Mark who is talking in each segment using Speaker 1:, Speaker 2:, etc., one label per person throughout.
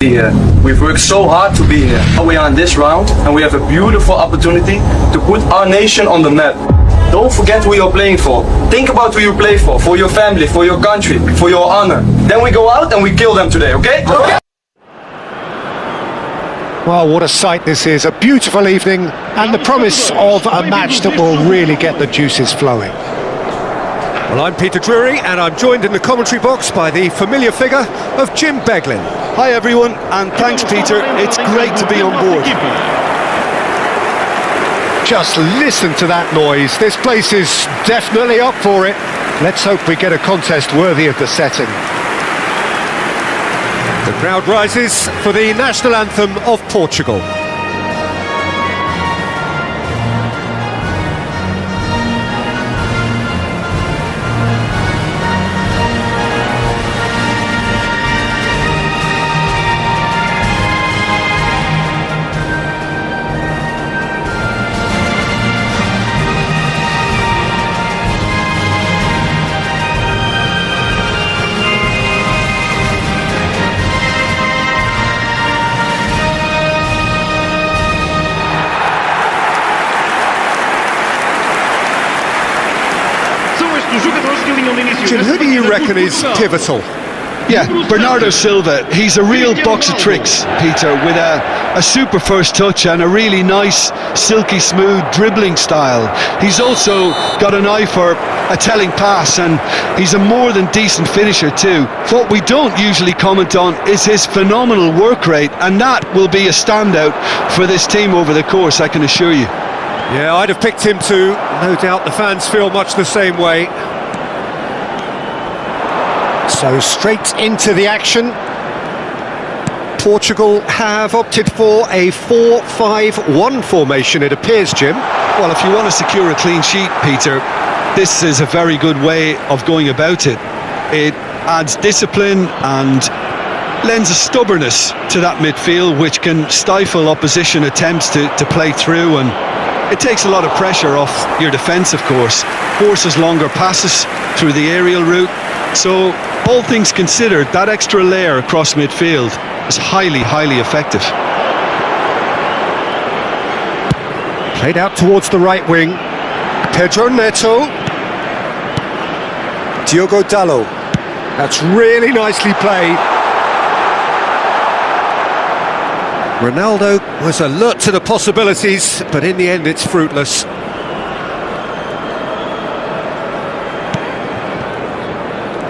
Speaker 1: Here. We've worked so hard to be here. We are in this round and we have a beautiful opportunity to put our nation on the map. Don't forget who you're playing for. Think about who you play for your family, for your country, for your honor. Then we go out and we kill them today, okay? Okay.
Speaker 2: Well, what a sight this is. A beautiful evening and the promise of a match that will really get the juices flowing.
Speaker 3: Well, I'm Peter Drury and I'm joined in the commentary box by the familiar figure of Jim Beglin.
Speaker 4: Hi everyone, and thanks Peter, it's great to be on board.
Speaker 2: Just listen to that noise. This place is definitely up for it. Let's hope we get a contest worthy of the setting.
Speaker 3: The crowd rises for the national anthem of Portugal. Jim, who do you reckon is pivotal?
Speaker 4: Yeah, Bernardo Silva, he's a real box of tricks, Peter, with a super first touch and a really nice, silky smooth dribbling style. He's also got an eye for a telling pass and he's a more than decent finisher too. What we don't usually comment on is his phenomenal work rate, and that will be a standout for this team over the course, I can assure you.
Speaker 3: Yeah, I'd have picked him too. No doubt the fans feel much the same way.
Speaker 2: So straight into the action. Portugal have opted for a 4-5-1 formation, it appears, Jim.
Speaker 4: Well, if you want to secure a clean sheet, Peter, this is a very good way of going about it. It adds discipline and lends a stubbornness to that midfield, which can stifle opposition attempts to play through, and it takes a lot of pressure off your defence, of course. Forces longer passes through the aerial route. So, all things considered, that extra layer across midfield is highly, highly effective.
Speaker 2: Played out towards the right wing. Pedro Neto. Diogo Dalot. That's really nicely played.
Speaker 3: Ronaldo was alert to the possibilities, but in the end it's fruitless.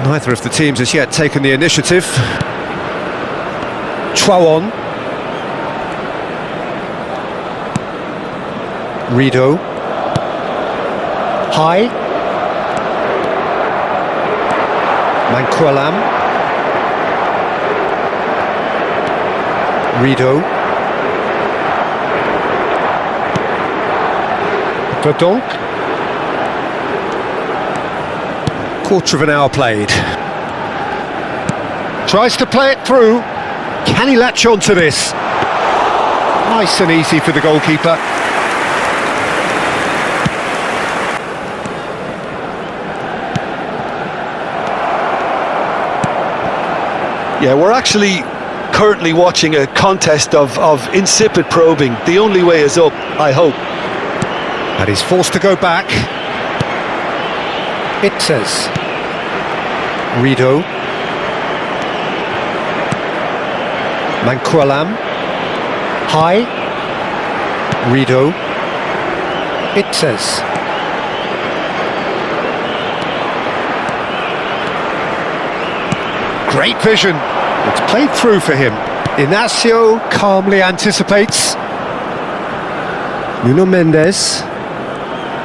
Speaker 3: Neither of the teams has yet taken the initiative.
Speaker 2: Chouamon. Rido. High. Manquillam. Rido. Verdonk.
Speaker 3: Quarter of an hour played.
Speaker 2: Tries to play it through. Can he latch on to this? Nice and easy for the goalkeeper.
Speaker 4: Yeah, we're actually currently watching a contest of insipid probing. The only way is up, I hope.
Speaker 2: And he's forced to go back. It says Rido. Manquillam. High. Rido. It says great vision. It's played through for him. Inacio calmly anticipates. Nuno Mendes.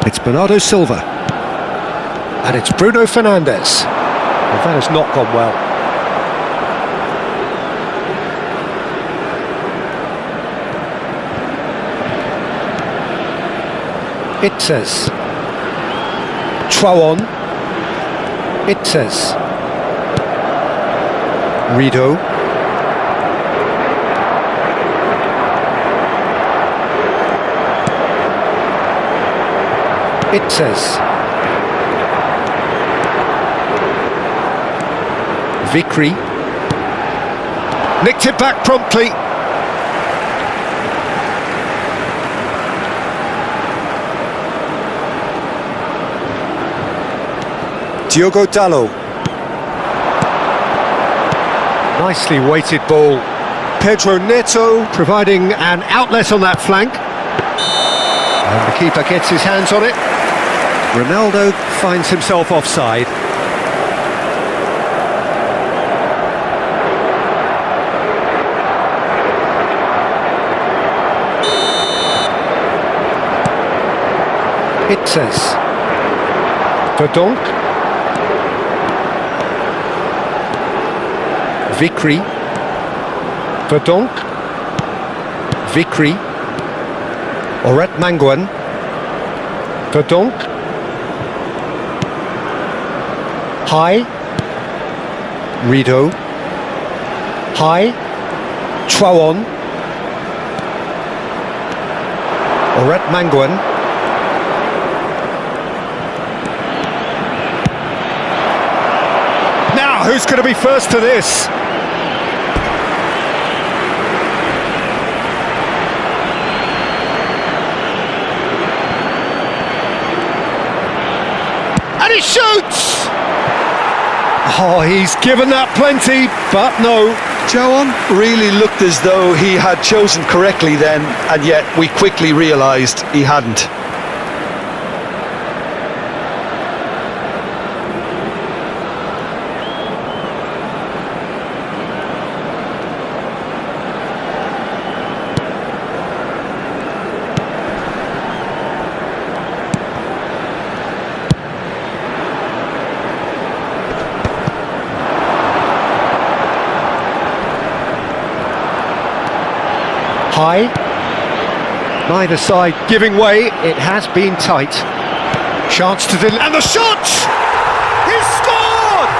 Speaker 3: It's Bernardo Silva.
Speaker 2: And it's Bruno Fernandes. Well, that has not gone well. It says Chouamon. It says Rido. It says Vikri.
Speaker 3: Nicked it back promptly. Diogo Dalot. Nicely weighted ball. Pedro Neto providing an outlet on that flank. And the keeper gets his hands on it. Ronaldo finds himself offside. It says Verdonk, Vikri, Verdonk, Vikri, Oret Manguan, Verdonk, High, Rido, High, Chouon, Oret Manguan. Who's going to be first to this? And he shoots! Oh, he's given that plenty, but no.
Speaker 4: Chouon really looked as though he had chosen correctly then, and yet we quickly realised he hadn't.
Speaker 3: High, neither side giving way. It has been tight. Chance to and the shot! He's scored!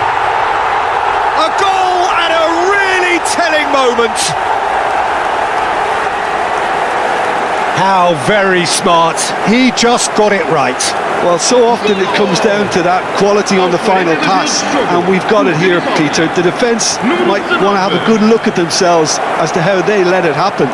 Speaker 3: A goal at a really telling moment. How very smart. He just got it right.
Speaker 4: Well, so often it comes down to that quality on the final pass, and we've got it here, Peter. The defence might want to have a good look at themselves as to how they let it happen.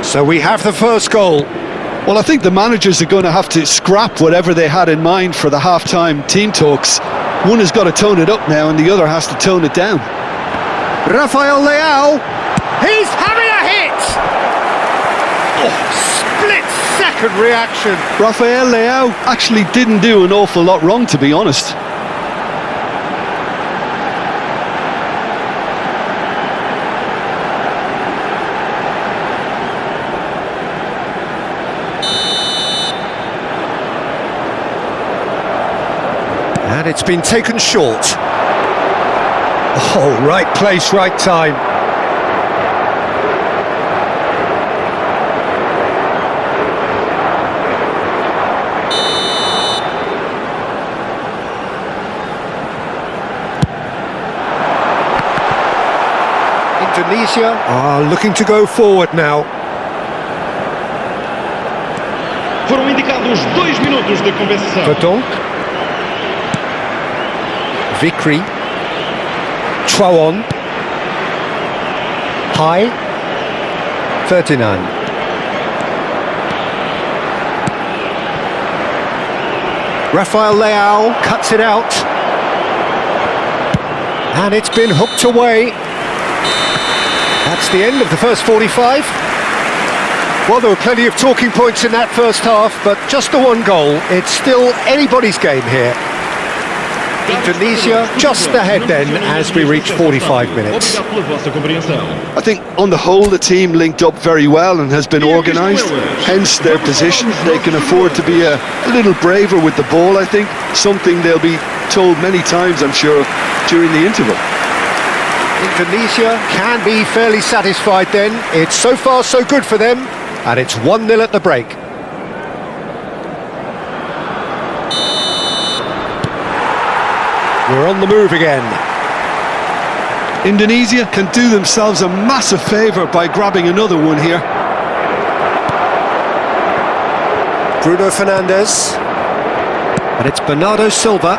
Speaker 3: So we have the first goal.
Speaker 4: Well, I think the managers are going to have to scrap whatever they had in mind for the half-time team talks. One has got to tone it up now and the other has to tone it down.
Speaker 3: Rafael Leao, he's having a hit! Oh, split-second reaction.
Speaker 4: Rafael Leao actually didn't do an awful lot wrong, to be honest.
Speaker 3: And it's been taken short. Oh, right place, right time. Indonesia are looking to go forward now.
Speaker 5: Foram indicados 2 minutos de compensação.
Speaker 3: Verdonk, Vikri, Chouon, High, Ferdinand. Rafael Leao cuts it out. And it's been hooked away. That's the end of the first 45. Well, there were plenty of talking points in that first half, but just the one goal. It's still anybody's game here. Indonesia just ahead then as we reach 45 minutes.
Speaker 4: I think on the whole the team linked up very well and has been organised, hence their position. They can afford to be a little braver with the ball, I think, something they'll be told many times, I'm sure, during the interval.
Speaker 3: Indonesia can be fairly satisfied then. It's so far so good for them, and it's 1-0 at the break. We're on the move again.
Speaker 4: Indonesia can do themselves a massive favour by grabbing another one here.
Speaker 3: Bruno Fernandes. And it's Bernardo Silva.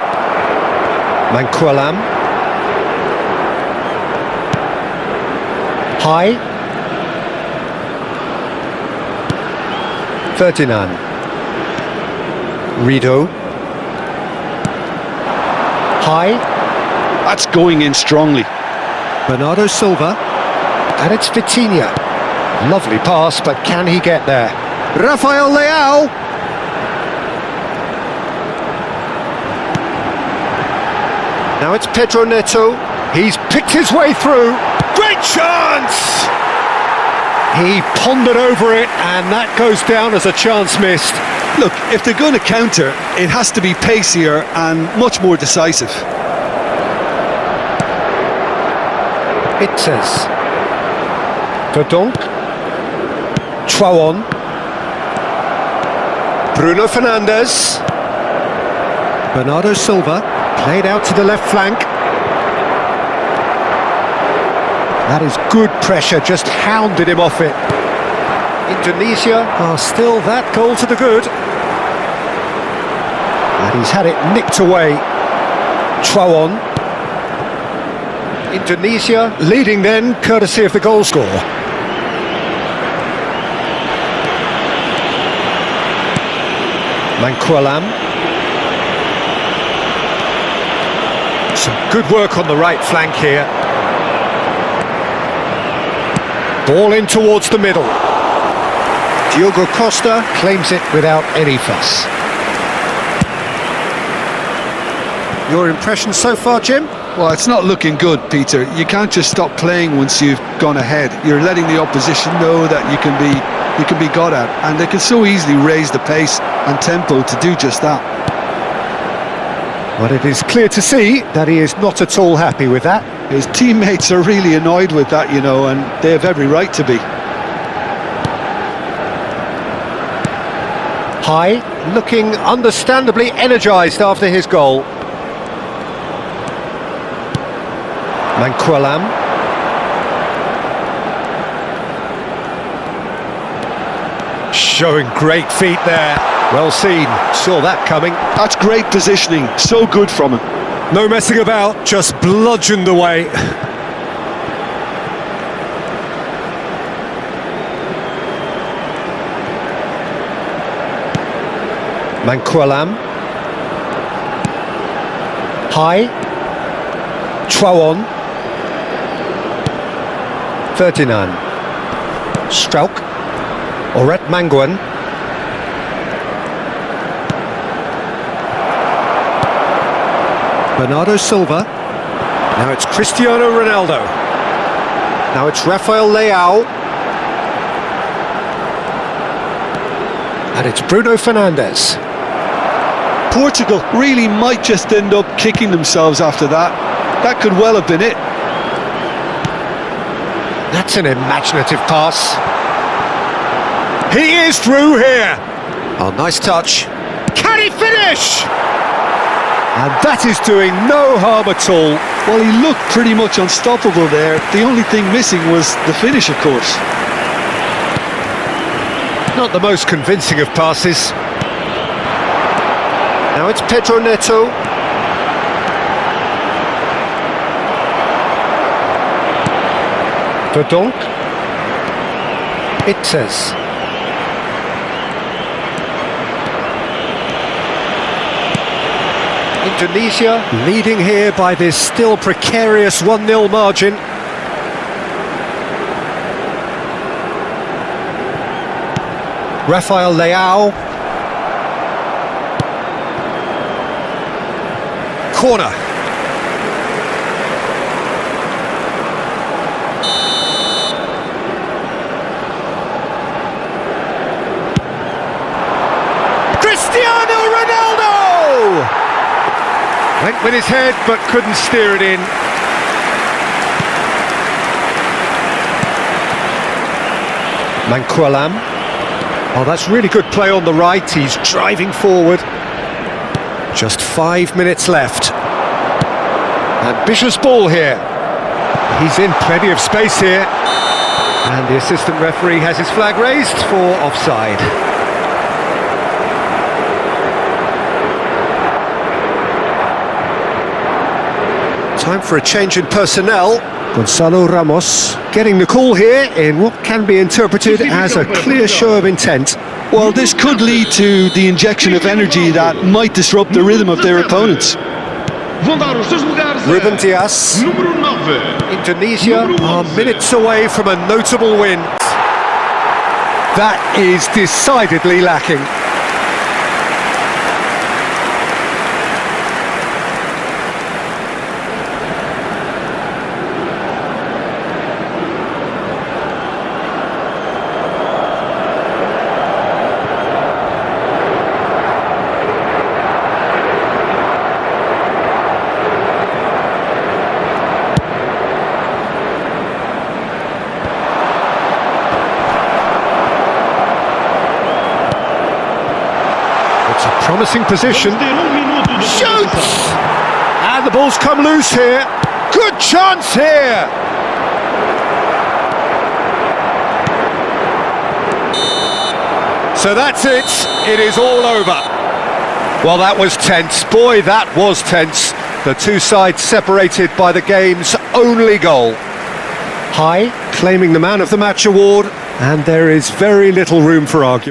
Speaker 3: Manquillam. High. Ferdinand. Rido. High.
Speaker 4: That's going in strongly.
Speaker 3: Bernardo Silva. And it's Vitinha. Lovely pass, but can he get there? Rafael Leao. Now it's Pedro Neto. He's picked his way through. Great chance! He pondered over it, and that goes down as a chance missed.
Speaker 4: Look, if they're going to counter, it has to be pacier and much more decisive.
Speaker 3: It says Verdonk. Traoré. Bruno Fernandes. Bernardo Silva. Played out to the left flank. That is good pressure, just hounded him off it. Indonesia are still that goal to the good. And he's had it nicked away. Traoré. Indonesia leading then, courtesy of the goal scorer. Manquillam. Some good work on the right flank here. Ball in towards the middle. Diogo Costa claims it without any fuss. Your impression so far, Jim?
Speaker 4: Well, it's not looking good, Peter. You can't just stop playing once you've gone ahead. You're letting the opposition know that you can be got at, and they can so easily raise the pace and tempo to do just that.
Speaker 3: But it is clear to see that he is not at all happy with that.
Speaker 4: His teammates are really annoyed with that, you know, and they have every right to be.
Speaker 3: High, looking understandably energised after his goal. Manquillam. Showing great feet there. Well seen, saw that coming.
Speaker 4: That's great positioning, so good from him.
Speaker 3: No messing about, just bludgeoned away. Manquillam. High. Traoré. Ferdinand. Strauch. Oret Manguan. Bernardo Silva. Now it's Cristiano Ronaldo. Now it's Rafael Leao. And it's Bruno Fernandes.
Speaker 4: Portugal really might just end up kicking themselves after that. That could well have been it.
Speaker 3: That's an imaginative pass. He is through here. Oh, nice touch. Can he finish? And that is doing no harm at all.
Speaker 4: Well, he looked pretty much unstoppable there. The only thing missing was the finish, of course.
Speaker 3: Not the most convincing of passes. Now it's Pedro Neto. Verdonk. It says. Indonesia leading here by this still precarious 1-0 margin. Rafael Leao. Corner. Cristiano Ronaldo! Went with his head but couldn't steer it in. Manquillam. Oh, that's really good play on the right. He's driving forward. Just 5 minutes left.
Speaker 2: Ambitious ball here. He's in plenty of space here. And the assistant referee has his flag raised for offside. Time for a change in personnel. Gonzalo Ramos getting the call here in what can be interpreted as a clear show of intent.
Speaker 4: Well, this could lead to the injection of energy that might disrupt the rhythm of their opponents.
Speaker 5: Vão dar os seus lugares
Speaker 2: Ruben Dias.
Speaker 5: número 9.
Speaker 2: Indonesia are minutes away from a notable win. That is decidedly lacking. It's a promising position.
Speaker 5: Vamos ter minuto de
Speaker 2: Shoots!
Speaker 5: compensação.
Speaker 2: And the ball's come loose here. Good chance here! So that's it. It is all over. Well, that was tense. Boy, that was tense. The two sides separated by the game's only goal. High claiming the Man of the Match award, and there is very little room for argument.